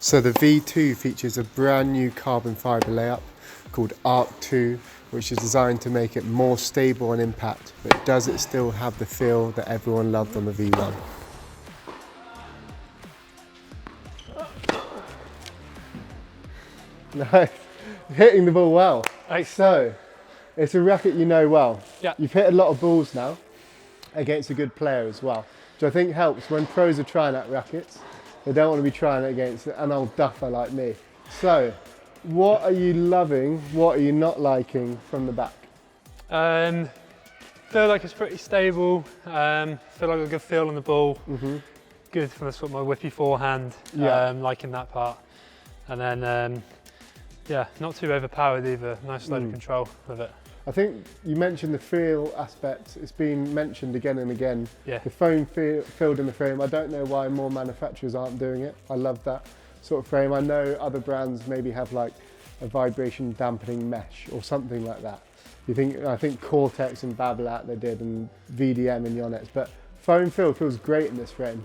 So the V2 features a brand new carbon fibre layup called Arc 2, which is designed to make it more stable on impact, but does it still have the feel that everyone loved on the V1? Nice, hitting the ball well. Nice. So, it's a racket you know well. Yeah. You've hit a lot of balls now against a good player as well, which I think helps when pros are trying out rackets. They don't want to be trying it against an old duffer like me. So, what are you loving? What are you not liking from the back? Feel like it's pretty stable. Feel like a good feel on the ball. Good from the sort of my whippy forehand. Yeah. Liking that part. And then, yeah, not too overpowered either. Nice load of control with it. I think you mentioned the feel aspect. It's been mentioned again and again. Yeah. The foam filled in the frame. I don't know why more manufacturers aren't doing it. I love that sort of frame. I know other brands maybe have like a vibration dampening mesh or something like that. I think Cortex and Babolat they did, and VDM and Yonex. But foam feel feels great in this frame.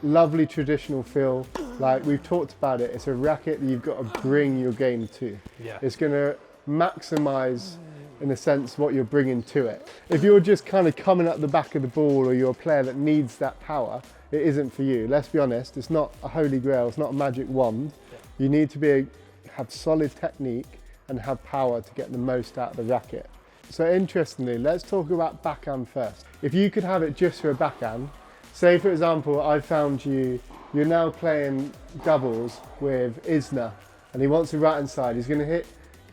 Lovely traditional feel. Like we've talked about it. It's a racket that you've got to bring your game to. Yeah. It's going to maximise, in a sense, what you're bringing to it. If you're just kind of coming up the back of the ball, or you're a player that needs that power, it isn't for you. Let's be honest, it's not a holy grail, it's not a magic wand. Yeah. You need to have solid technique and have power to get the most out of the racket. So interestingly, let's talk about backhand first. If you could have it just for a backhand, say for example, I found you're now playing doubles with Isner, and he wants a right hand side, he's going to hit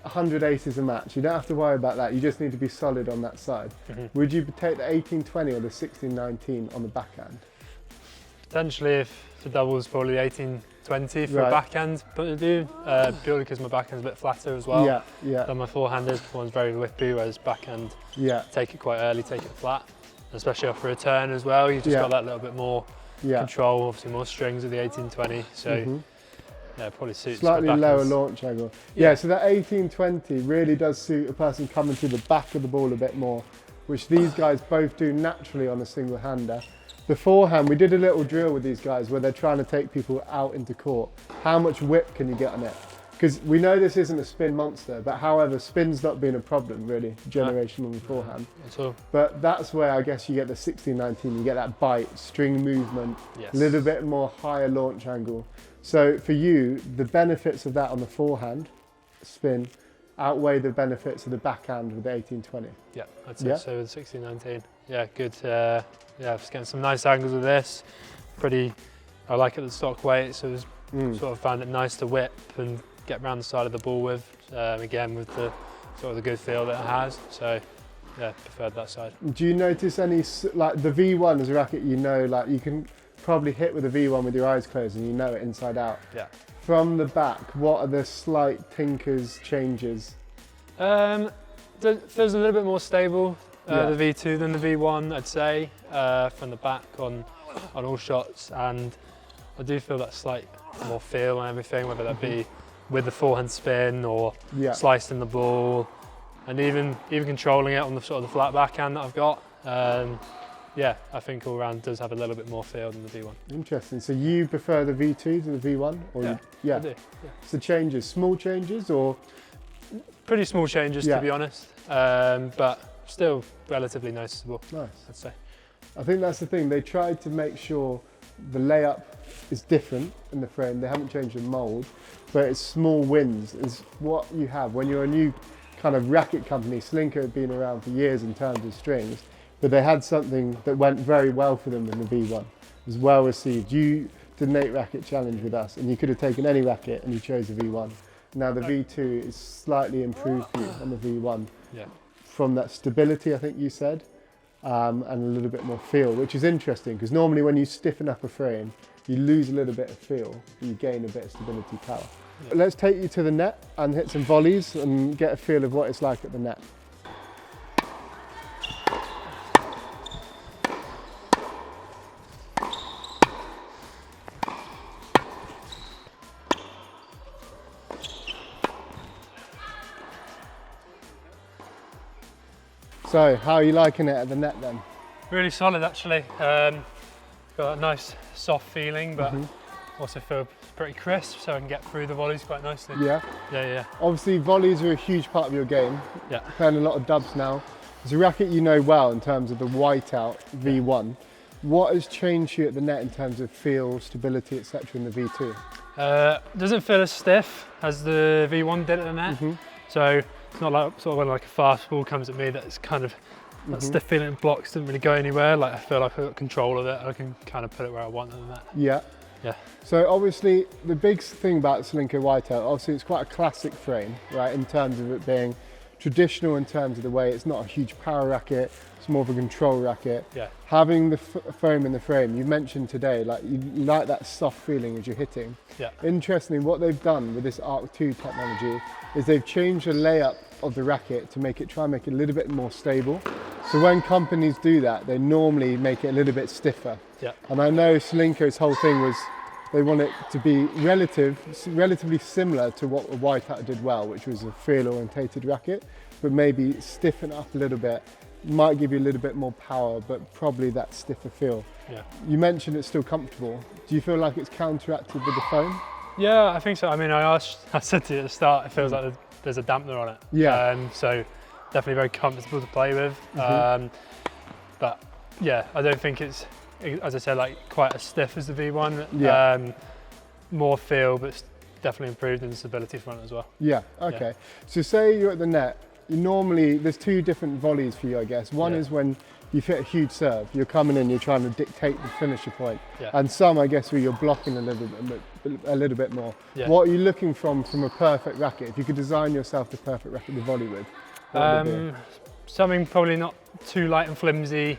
100 aces a match. You don't have to worry about that. You just need to be solid on that side. Would you take the 18-20 or the 16-19 on the backhand? Potentially, if the doubles, probably 18-20 for a backhand point of view, purely because my backhand's a bit flatter as well. Yeah. Than my forehand is. One's very whippy, whereas backhand, take it quite early, take it flat. Especially off a return as well. You've just got that little bit more control, obviously more strings with the 18-20. So. Yeah, probably suits slightly lower launch angle. Yeah, so that 18-20 really does suit a person coming to the back of the ball a bit more, which these guys both do naturally on a single hander. The forehand, we did a little drill with these guys where they're trying to take people out into court. How much whip can you get on it? Because we know this isn't a spin monster, but however, spin's not been a problem really, generation on the forehand. But that's where I guess you get the 16-19, you get that bite, string movement, a little bit more higher launch angle. So for you, the benefits of that on the forehand spin outweigh the benefits of the backhand with the 18-20. Yeah, I'd say so with 16-19. Yeah, good. Yeah, just getting some nice angles with this. I like it at the stock weight, so sort of found it nice to whip and get around the side of the ball with. Again, with the sort of the good feel that it has. So yeah, preferred that side. Do you notice any, like the V1 is a racket you know, like you can probably hit with a V1 with your eyes closed and you know it inside out. Yeah. From the back, what are the slight tinkers, changes? Feels a little bit more stable, the V2 than the V1, I'd say, from the back on all shots, and I do feel that slight more feel and everything, whether that be with the forehand spin or slicing the ball, and even controlling it on the sort of the flat backhand that I've got. Yeah, I think all round does have a little bit more feel than the V1. Interesting. So you prefer the V2 to the V1? Or I do. Yeah. So changes, small changes or? Pretty small changes to be honest, but still relatively noticeable. Nice. I'd say. I think that's the thing. They tried to make sure the layup is different in the frame. They haven't changed the mould, but it's small wins is what you have when you're a new kind of racket company. Solinco had been around for years in terms of strings. But they had something that went very well for them in the V1. It was well received. You did an 8-racket challenge with us, and you could have taken any racket, and you chose the V1. Now the V2 is slightly improved for you on the V1. Yeah. From that stability, I think you said, and a little bit more feel, which is interesting, because normally when you stiffen up a frame, you lose a little bit of feel, but you gain a bit of stability power. Yeah. Let's take you to the net and hit some volleys and get a feel of what it's like at the net. So, how are you liking it at the net then? Really solid actually. Got a nice soft feeling, but also feel pretty crisp, so I can get through the volleys quite nicely. Yeah. Yeah. Obviously, volleys are a huge part of your game. Yeah. Playing a lot of dubs now. It's a racket you know well in terms of the Whiteout V1. What has changed you at the net in terms of feel, stability, etc. in the V2? Doesn't feel as stiff as the V1 did at the net. So it's not like sort of when like a fast ball comes at me that's kind of that stiff feeling blocks doesn't really go anywhere. Like I feel like I've got control of it. I can kind of put it where I want at the net. Yeah. Yeah. So obviously the big thing about Solinco Whiteout, obviously it's quite a classic frame, right? In terms of it being traditional in terms of the way it's not a huge power racket, it's more of a control racket. Yeah. Having the foam in the frame, you mentioned today, like you like that soft feeling as you're hitting. Yeah. Interestingly, what they've done with this Arc 2 technology is they've changed the layup of the racket to try and make it a little bit more stable. So when companies do that, they normally make it a little bit stiffer. Yeah. And I know Solinco's whole thing was they want it to be relatively similar to what the Whiteout did well, which was a feel-orientated racket, but maybe stiffen it up a little bit. Might give you a little bit more power, but probably that stiffer feel. Yeah. You mentioned it's still comfortable. Do you feel like it's counteracted with the foam? Yeah, I think so. I mean, I said to you at the start, it feels like there's a dampener on it. Yeah. So definitely very comfortable to play with. But yeah, I don't think it's, as I said, like quite as stiff as the V1. Yeah. More feel, but it's definitely improved in the stability front as well. Yeah, okay. So say you're at the net, there's two different volleys for you, I guess. One is when you've hit a huge serve, you're coming in, you're trying to dictate the finisher point. Yeah. And some, I guess, where you're blocking a little bit more. Yeah. What are you looking from a perfect racket? If you could design yourself the perfect racket to volley with, what would it be? Something probably not too light and flimsy,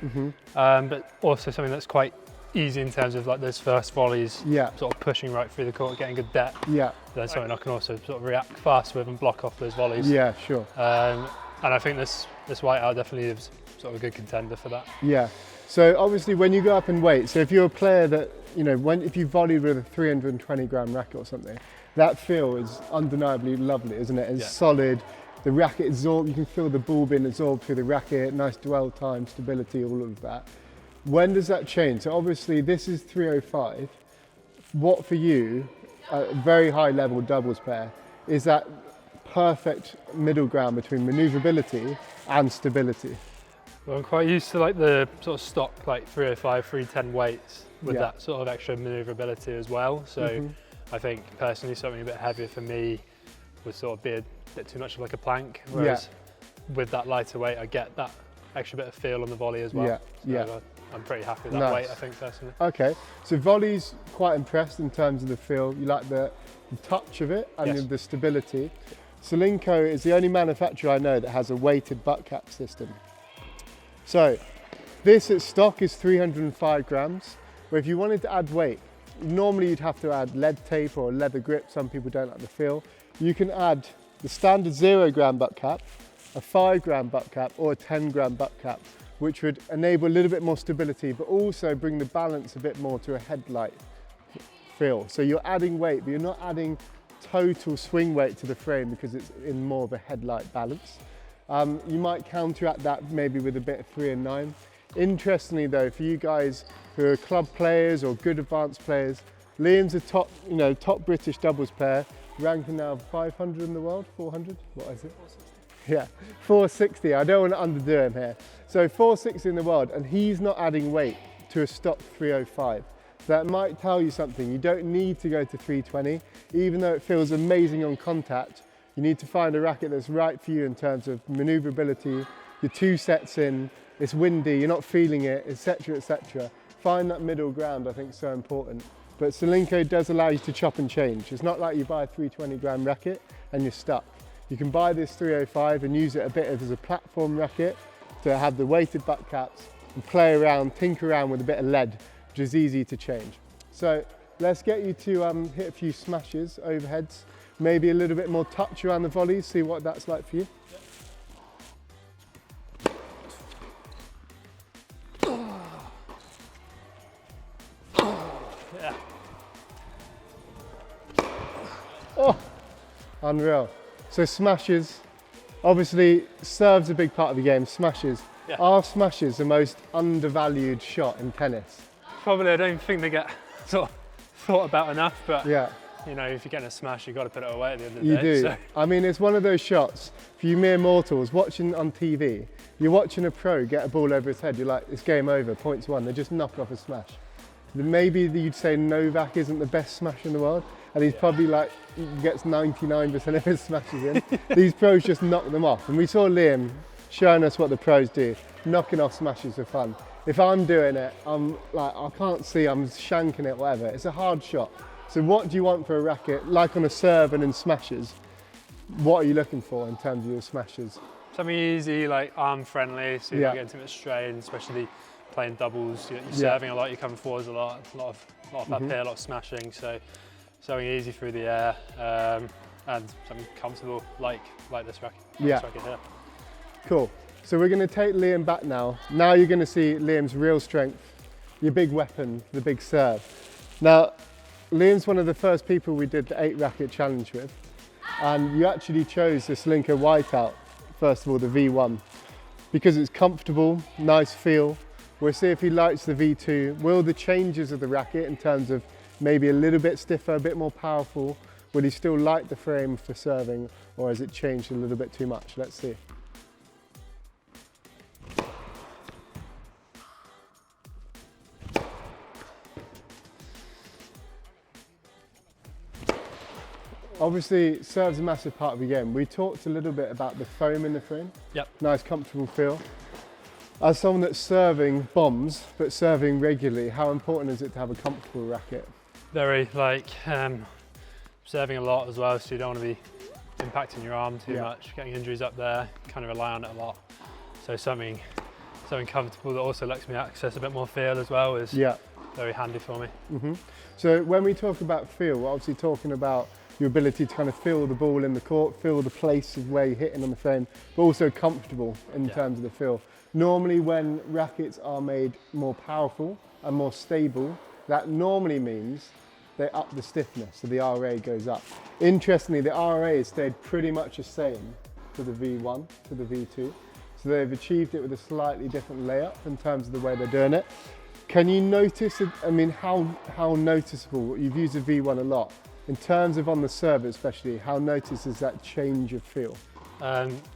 but also something that's quite easy in terms of like those first volleys, sort of pushing right through the court, getting good depth. Yeah. Then something I can also sort of react fast with and block off those volleys. Yeah, sure. And I think this Whiteout definitely is sort of a good contender for that. Yeah. So obviously when you go up in weight, so if you're a player that, if you volleyed with a 320 gram racket or something, that feel is undeniably lovely, isn't it? It's solid. The racket absorbed, you can feel the ball being absorbed through the racket, nice dwell time, stability, all of that. When does that change? So obviously this is 305. What for you, a very high level doubles player, is that perfect middle ground between manoeuvrability and stability? Well, I'm quite used to like the sort of stock like 305, 310 weights with that sort of extra manoeuvrability as well. So I think personally something a bit heavier for me would sort of be a bit too much of like a plank, whereas with that lighter weight I get that extra bit of feel on the volley as well. So I'm pretty happy with that weight, I think, personally. Okay, so volley's quite impressed in terms of the feel. You like the touch of it and the stability. Solinco is the only manufacturer I know that has a weighted butt cap system. So this at stock is 305 grams, where if you wanted to add weight, normally you'd have to add lead tape or a leather grip. Some people don't like the feel. You can add the standard 0 gram butt cap, a 5 gram butt cap or a 10 gram butt cap, which would enable a little bit more stability, but also bring the balance a bit more to a headlight feel. So you're adding weight, but you're not adding total swing weight to the frame because it's in more of a headlight balance. You might counteract that maybe with a bit of 3 and 9. Interestingly though, for you guys who are club players or good advanced players, Liam's a top British doubles player, ranking now 500 in the world, 400, what is it? 460. Yeah, 460, I don't want to underdo him here. So 460 in the world, and he's not adding weight to a stock 305. That might tell you something. You don't need to go to 320, even though it feels amazing on contact. You need to find a racket that's right for you in terms of manoeuvrability, your 2 sets in, it's windy, you're not feeling it, etc, etc. Find that middle ground, I think, is so important. But Solinco does allow you to chop and change. It's not like you buy a 320 gram racket and you're stuck. You can buy this 305 and use it a bit as a platform racket to have the weighted butt caps and play around, tinker around with a bit of lead, which is easy to change. So let's get you to hit a few smashes, overheads, maybe a little bit more touch around the volleys, see what that's like for you. Oh, unreal. So smashes, obviously serve's a big part of the game, smashes. Are smashes the most undervalued shot in tennis? Probably, I don't think they get sort of thought about enough, but Yeah. you know, if you're getting a smash, you've got to put it away at the end of the You day. do. So. I mean, it's one of those shots, for you mere mortals, watching on TV, you're watching a pro get a ball over his head, you're like, it's game over, points won, they just knock off a smash. Maybe you'd say Novak isn't the best smash in the world, and he's probably like, gets 99% of his smashes in. These pros just knock them off. And we saw Liam showing us what the pros do, knocking off smashes for fun. If I'm doing it, I'm like, I can't see, I'm shanking it, whatever. It's a hard shot. So what do you want for a racket, like on a serve and in smashes? What are you looking for in terms of your smashes? Something easy, like arm friendly, so you're not getting too much strain, especially playing doubles. You're serving a lot, you're coming forwards a lot of up here, a lot of smashing. So something easy through the air and something comfortable like this racket. Yeah. This racket here. Cool. So we're going to take Liam back now. Now you're going to see Liam's real strength, your big weapon, the big serve. Now, Liam's one of the first people we did the 8 racket challenge with, and you actually chose the Solinco Whiteout, first of all, the V1, because it's comfortable, nice feel. We'll see if he likes the V2. Will the changes of the racket in terms of maybe a little bit stiffer, a bit more powerful, will he still like the frame for serving, or has it changed a little bit too much? Let's see. Obviously, serve's a massive part of the game. We talked a little bit about the foam in the frame. Yep. Nice, comfortable feel. As someone that's serving bombs, but serving regularly, how important is it to have a comfortable racket? Very, like, serving a lot as well, so you don't want to be impacting your arm too much, getting injuries up there, kind of rely on it a lot. So something comfortable that also lets me access a bit more feel as well is very handy for me. So when we talk about feel, we're obviously talking about your ability to kind of feel the ball in the court, feel the place of where you're hitting on the frame, but also comfortable in terms of the feel. Normally when rackets are made more powerful and more stable, that normally means they up the stiffness, so the RA goes up. Interestingly, the RA has stayed pretty much the same to the V1, to the V2. So they've achieved it with a slightly different layup in terms of the way they're doing it. Can you notice, I mean, how noticeable, you've used the V1 a lot, in terms of on the serve especially, how noticeable is that change of feel?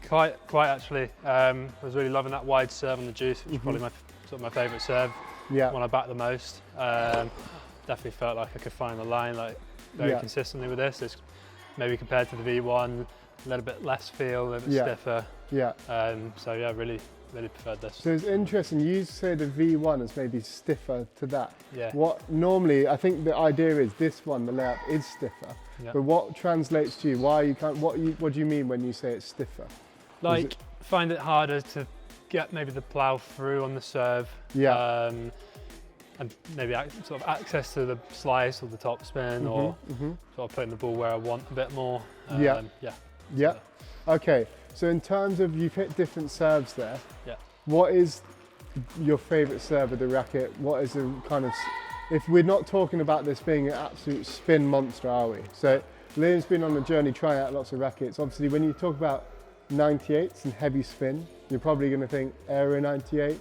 Quite actually. I was really loving that wide serve on the juice, which is probably my favourite serve. When I back the most. Definitely felt like I could find the line like very consistently with this. It's maybe compared to the V1, a little bit less feel, a little bit stiffer. So yeah, really preferred this. So it's interesting, you say the V1 is maybe stiffer to that. Yeah. What normally, I think the idea is this one, the layup is stiffer. But what translates to you? Why you can't? What do you mean when you say it's stiffer? Like, find it harder to get maybe the plough through on the serve. And maybe sort of access to the slice or the top spin, or sort of putting the ball where I want a bit more. Okay. So in terms of, you've hit different serves there. What is your favourite serve of the racket? What is the kind of, if we're not talking about this being an absolute spin monster, are we? So Liam's been on a journey trying out lots of rackets. Obviously, when you talk about 98s and heavy spin, you're probably going to think Aero 98,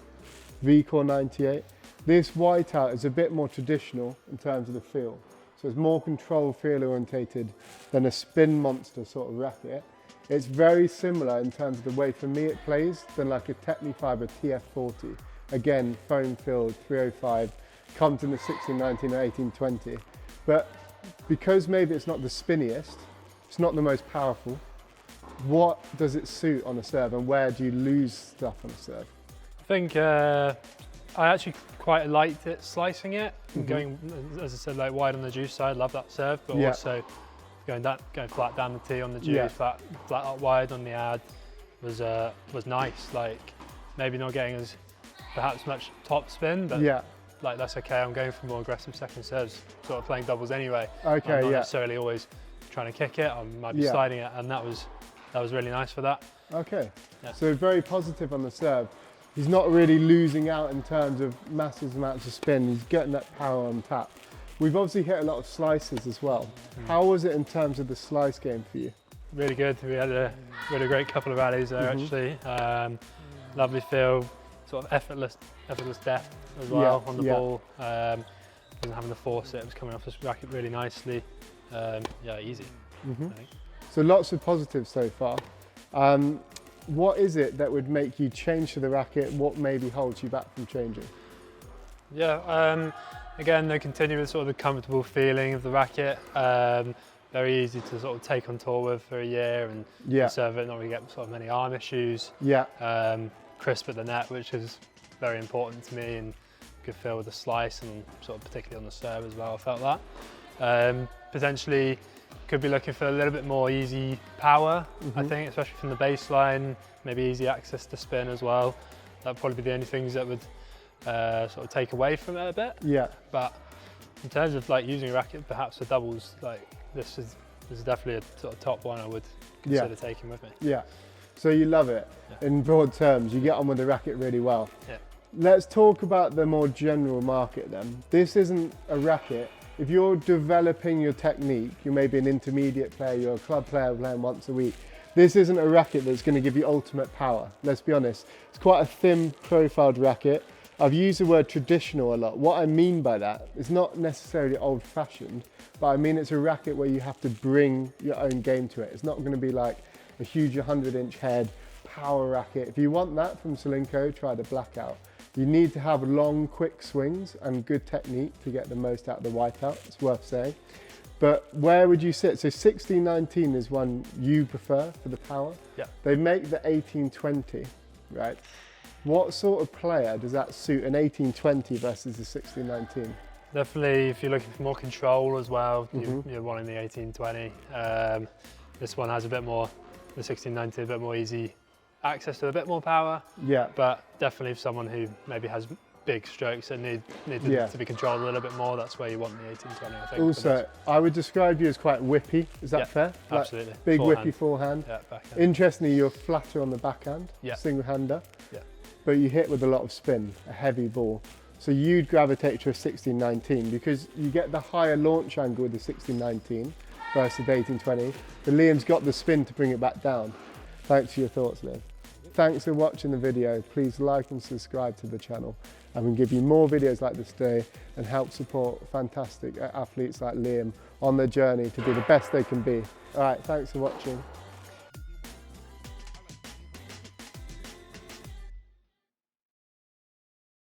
V-Core 98. This Whiteout is a bit more traditional in terms of the feel. So it's more control feel orientated than a spin monster sort of racket. It's very similar in terms of the way, for me, it plays than like a Technifibre TF40. Again, foam filled, 305, comes in the 1619 or 1820. But because maybe it's not the spinniest, it's not the most powerful, what does it suit on a serve, and where do you lose stuff on a serve? I think I actually quite liked it slicing it, going, as I said, like wide on the juice side. Love that serve, but also going flat down the tee on the juice, flat up wide on the ad was nice. Like, maybe not getting as perhaps much top spin, but like, that's okay. I'm going for more aggressive second serves, sort of playing doubles anyway. I'm not necessarily always trying to kick it. I might be sliding it, and that was really nice for that. So very positive on the serve. He's not really losing out in terms of massive amounts of spin. He's getting that power on tap. We've obviously hit a lot of slices as well. How was it in terms of the slice game for you? Really good. We had a great couple of rallies there actually. Lovely feel, sort of effortless depth as well on the ball. wasn't having to force it. It was coming off this racket really nicely. Yeah, easy. I think. So lots of positives so far. What is it that would make you change to the racket? What maybe holds you back from changing? Yeah, again, they continue with sort of the comfortable feeling of the racket. Very easy to sort of take on tour with for a year and serve it, not really get sort of many arm issues. Yeah. Crisp at the net, which is very important to me, and good feel with the slice and sort of particularly on the serve as well. I felt that. Potentially could be looking for a little bit more easy power, I think, especially from the baseline, maybe easy access to spin as well. That'd probably be the only things that would sort of take away from it a bit. Yeah. But in terms of like using a racket perhaps for doubles, like this is definitely a sort of top one I would consider taking with me. Yeah. So you love it. Yeah. In broad terms, you get on with the racket really well. Yeah. Let's talk about the more general market then. This isn't a racket. If you're developing your technique, you may be an intermediate player, you're a club player playing once a week. This isn't a racket that's going to give you ultimate power. Let's be honest. It's quite a thin profiled racket. I've used the word traditional a lot. What I mean by that is not necessarily old fashioned, but I mean it's a racket where you have to bring your own game to it. It's not going to be like a huge 100-inch head power racket. If you want that from Solinco, try the Blackout. You need to have long, quick swings and good technique to get the most out of the Whiteout, it's worth saying. But where would you sit? So 1619 is one you prefer for the power. Yeah. They make the 1820, right? What sort of player does that suit, an 1820 versus the 1619? Definitely, if you're looking for more control as well, you're wanting the 1820. This one has a bit more, the 1690, a bit more easy access to a bit more power. Yeah. But definitely for someone who maybe has big strokes that need to be controlled a little bit more, that's where you want the 1820, I think. Also, I would describe you as quite whippy. Is that fair? Like absolutely. Big Forehand. whippy forehand. Yeah, backhand. Interestingly, you're flatter on the backhand, single-hander. Yeah. But you hit with a lot of spin, a heavy ball. So you'd gravitate to a 1619 because you get the higher launch angle with the 1619 versus the 1820. But Liam's got the spin to bring it back down. Thanks for your thoughts, Liam. Thanks for watching the video. Please like and subscribe to the channel, and we'll give you more videos like this today and help support fantastic athletes like Liam on their journey to be the best they can be. All right, thanks for watching.